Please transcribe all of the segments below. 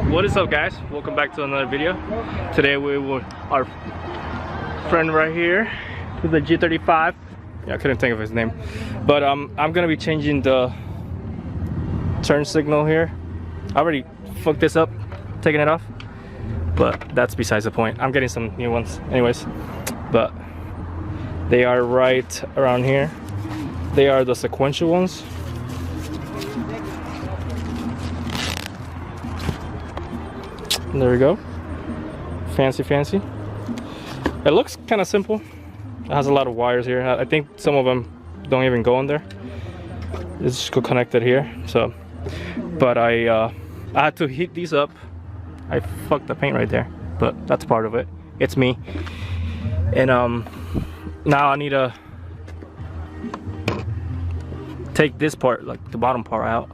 What is up, guys? Welcome back to another video. Today we will our friend right here with the G35. Yeah, I couldn't think of his name, but I'm gonna be changing the turn signal here. I already fucked this up, taking it off, but that's besides the point. I'm getting some new ones anyways, but they are right around here. They are the sequential ones. There we go. Fancy. It looks kind of simple. It has a lot of wires here. I think some of them don't even go in there. It's just connected here. So, but I had to heat these up. I fucked the paint right there, but that's part of it. It's me. And now I need to take this part, like the bottom part, out.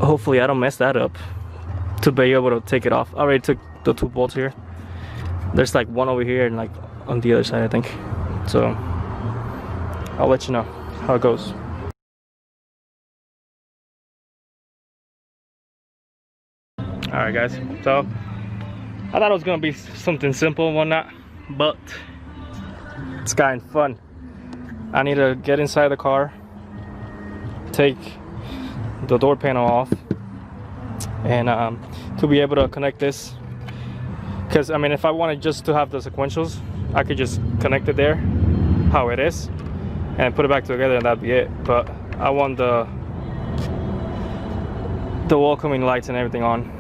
Hopefully I don't mess that up to be able to take it off. I already took the 2 bolts here. There's like one over here and like on the other side, I think. So I'll let you know how it goes. Alright guys, so I thought it was gonna be something simple and whatnot, but it's kind of fun. I need to get inside the car, take the door panel off, and to be able to connect this, because I mean, if I wanted just to have the sequentials, I could just connect it there how it is and put it back together and that'd be it. But I want the welcoming lights and everything on.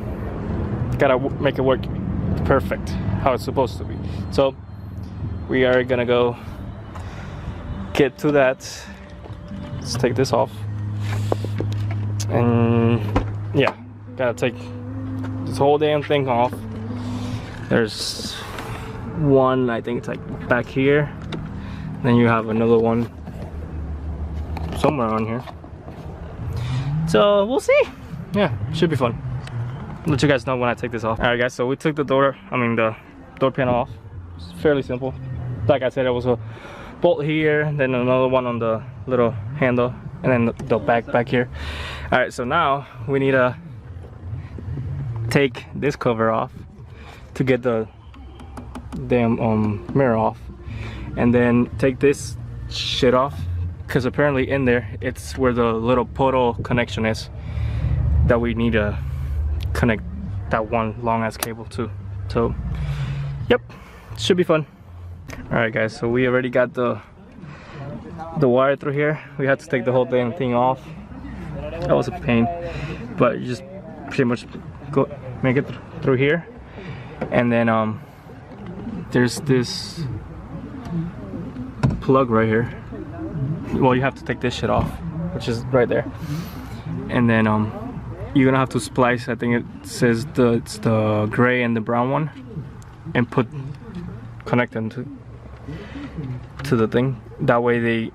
Gotta make it work perfect how it's supposed to be. So we are gonna go get to that. Let's take this off, and yeah, gotta take this whole damn thing off. There's one, I think it's like back here, then you have another one somewhere on here. So we'll see. Yeah, should be fun. I'll let you guys know when I take this off. All right guys, so we took the door panel off. It's fairly simple. Like I said, it was a bolt here, then another one on the little handle, and then the back here. All right, so now we need to take this cover off to get the damn mirror off, and then take this shit off, because apparently in there it's where the little portal connection is that we need to connect that one long ass cable to. So yep, should be fun. All right guys, so we already got the wire through here. We had to take the whole damn thing off. That was a pain, but you just pretty much go make it through here, and then there's this plug right here. Well, you have to take this shit off, which is right there, and then you're gonna have to splice, I think it says it's the gray and the brown one, and connect them to the thing. That way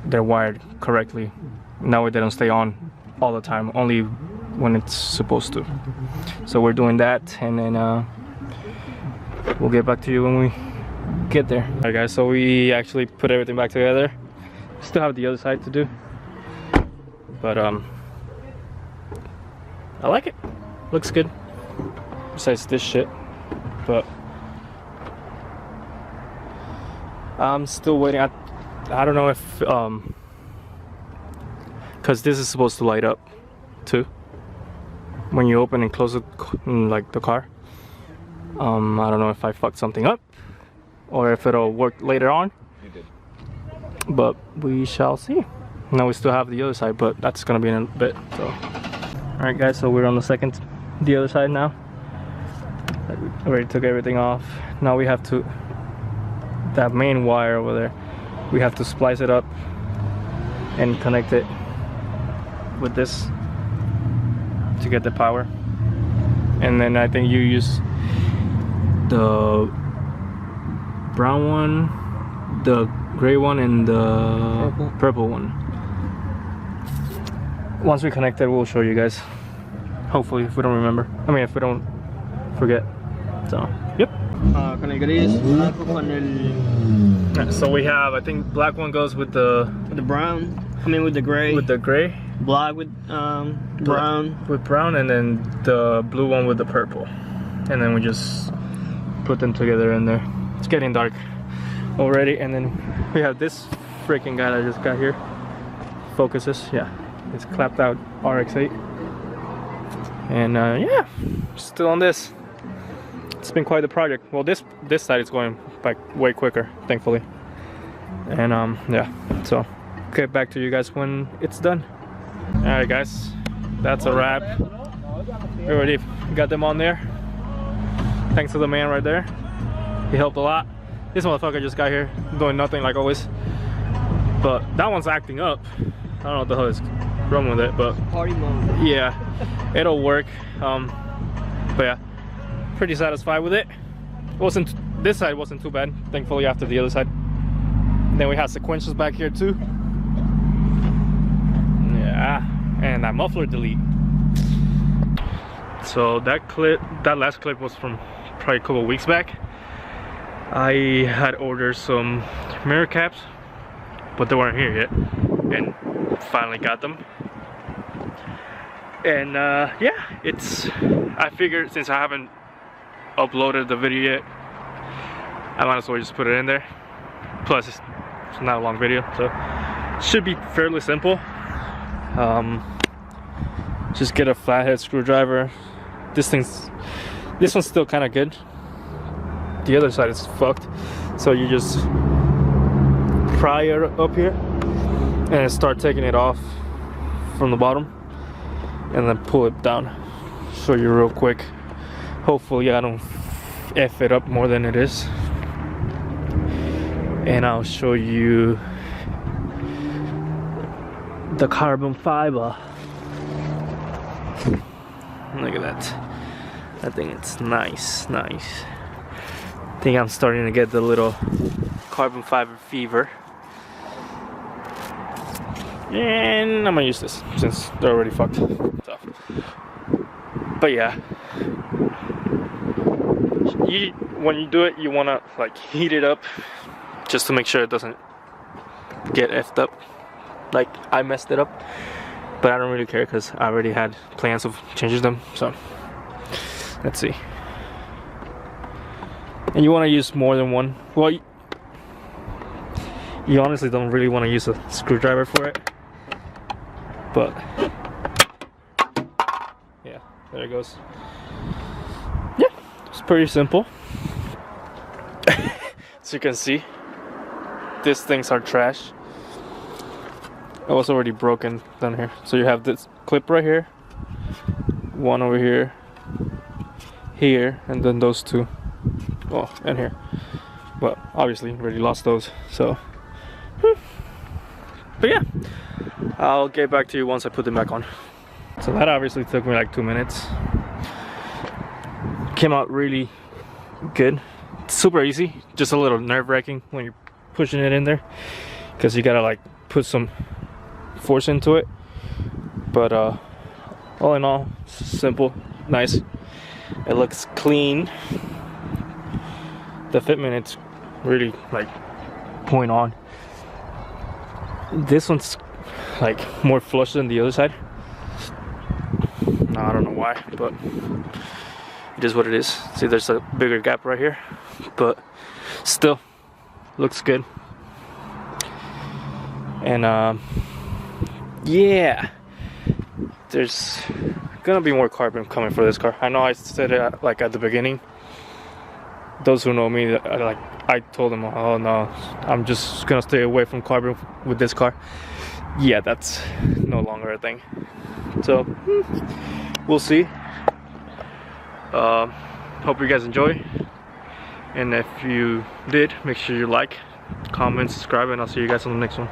they're wired correctly. That way they don't stay on all the time, only when it's supposed to. So we're doing that, and then we'll get back to you when we get there. Alright guys, so we actually put everything back together. Still have the other side to do, but I like it. Looks good. Besides this shit, but I'm still waiting. I don't know if because this is supposed to light up too when you open and close it, like the car. I don't know if I fucked something up or if it'll work later on. You did. But we shall see. Now we still have the other side, but that's gonna be in a bit. So alright guys, so we're on the other side now. I already took everything off. Now we have to, that main wire over there, we have to splice it up and connect it with this to get the power. And then I think you use the brown one, the gray one, and the purple one. Once we connect it, we'll show you guys. Hopefully, if we don't remember. I mean, if we don't forget. So, yep. Con el gris, blanco con el... So we have, I think black one goes with the brown. I mean with the gray. With the gray. Black with brown. With brown, and then the blue one with the purple. And then we just put them together in there. It's getting dark already, and then we have this freaking guy that I just got here. Focuses, yeah. It's clapped out RX-8. And yeah, still on this. It's been quite the project. Well, this side is going like way quicker, thankfully. And yeah, so get back to you guys when it's done. Alright guys, that's a wrap. We already got them on there. Thanks to the man right there. He helped a lot. This motherfucker just got here doing nothing like always. But that one's acting up. I don't know what the hell is wrong with it, but Party mode. yeah, it'll work. But yeah, pretty satisfied with it. This side wasn't too bad, thankfully, after the other side. Then we have sequentials back here too. Yeah, and that muffler delete. So that last clip was from probably a couple of weeks back. I had ordered some mirror caps, but they weren't here yet, and finally got them. And yeah, I figured since I haven't uploaded the video yet, I might as well just put it in there. Plus it's not a long video, so it should be fairly simple. Just get a flathead screwdriver. This one's still kind of good. The other side is fucked, so you just pry it up here and start taking it off from the bottom, and then pull it down. Show you real quick. Hopefully I don't F it up more than it is. And I'll show you the carbon fiber. Look at that. I think it's nice. I think I'm starting to get the little carbon fiber fever. And I'm gonna use this since they're already fucked. So. But yeah, when you do it, you wanna like heat it up just to make sure it doesn't get effed up like I messed it up. But I don't really care because I already had plans of changing them. So let's see. And you want to use more than one. Well, you honestly don't really want to use a screwdriver for it. But yeah, there it goes. Yeah, it's pretty simple. As you can see, these things are trash. It was already broken down here. So you have this clip right here, one over here, and then those two. Oh, and here. But obviously already lost those. So, but yeah, I'll get back to you once I put them back on. So that obviously took me like 2 minutes. Came out really good. Super easy. Just a little nerve-wracking when you're pushing it in there, because you gotta like put some force into it. But all in all, simple, nice. It looks clean. The fitment, it's really like point on. This one's like more flush than the other side. No, I don't know why, but it is what it is. See, there's a bigger gap right here, but still looks good. And yeah, there's gonna be more carbon coming for this car. I know I said it like at the beginning. Those who know me, like I told them, oh no, I'm just gonna stay away from carbon with this car. Yeah, that's no longer a thing. So we'll see. Hope you guys enjoy, and if you did, make sure you like, comment, subscribe, and I'll see you guys on the next one.